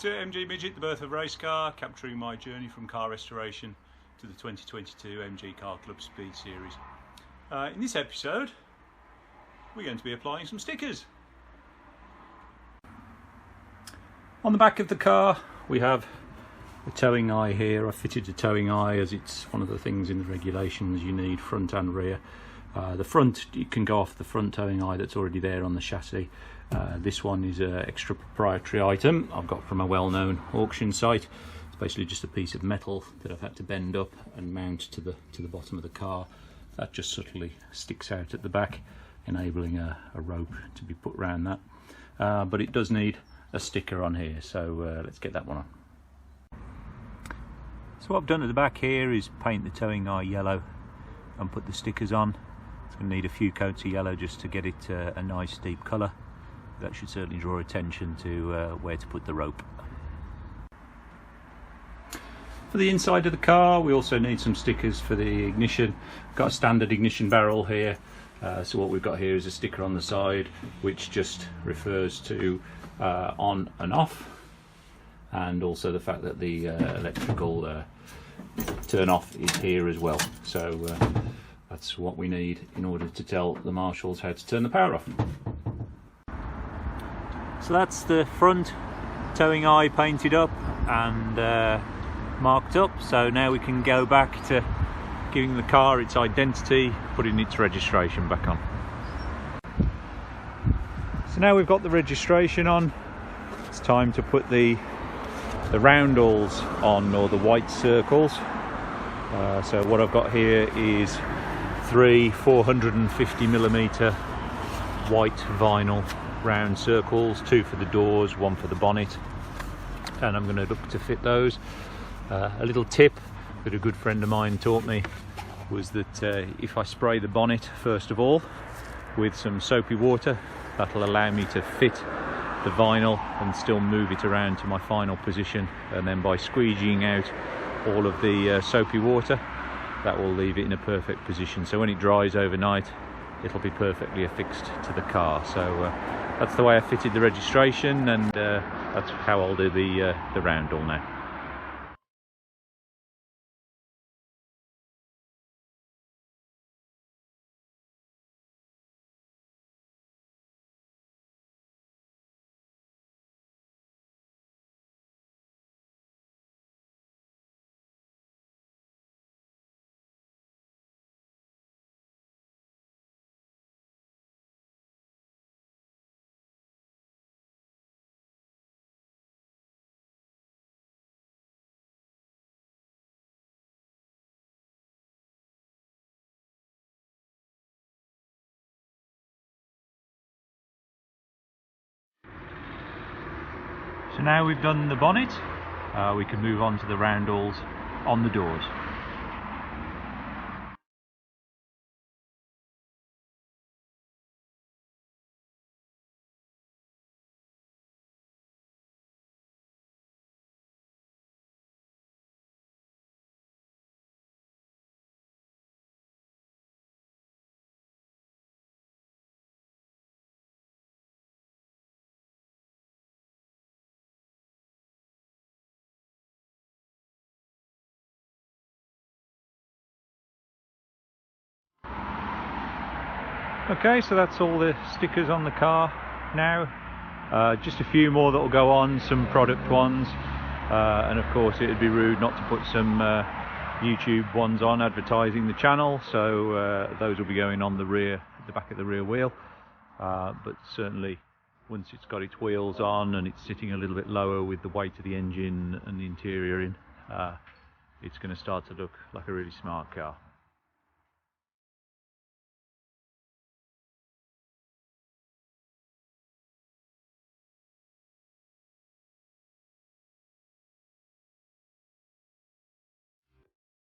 to MG Midget, the birth of Racecar, capturing my journey from car restoration to the 2022 MG Car Club Speed Series. In this episode, we're going to be applying some stickers. On the back of the car, we have a towing eye here. I fitted a towing eye as it's one of the things in the regulations you need front and rear. The front, you can go off the front towing eye that's already there on the chassis. This one is an extra proprietary item I've got from a well-known auction site. It's basically just a piece of metal that I've had to bend up and mount to the bottom of the car. That just subtly sticks out at the back, enabling a rope to be put around that. But it does need a sticker on here, so let's get that one on. So what I've done at the back here is paint the towing eye yellow and put the stickers on. It's going to need a few coats of yellow just to get it a nice deep colour. That should certainly draw attention to where to put the rope. For the inside of the car, we also need some stickers for the ignition. Got a standard ignition barrel here, so what we've got here is a sticker on the side which just refers to on and off, and also the fact that the electrical turn off is here as well. So that's what we need in order to tell the marshals how to turn the power off. So that's the front towing eye painted up and marked up. So now we can go back to giving the car its identity, putting its registration back on. So now we've got the registration on, it's time to put the roundels on, or the white circles. So what I've got here is 3 450mm white vinyl round circles, 2 for the doors, 1 for the bonnet, and I'm going to look to fit those. A little tip that a good friend of mine taught me was that if I spray the bonnet first of all with some soapy water, that'll allow me to fit the vinyl and still move it around to my final position, and then by squeegeeing out all of the soapy water, that will leave it in a perfect position. So when it dries overnight, it'll be perfectly affixed to the car. So that's the way I fitted the registration, and that's how I'll do the roundel now. So now we've done the bonnet, we can move on to the roundels on the doors. Okay, so that's all the stickers on the car now. Just a few more that will go on, some product ones, and of course it would be rude not to put some YouTube ones on advertising the channel, so those will be going on the back of the rear wheel, but certainly once it's got its wheels on and it's sitting a little bit lower with the weight of the engine and the interior in, it's going to start to look like a really smart car.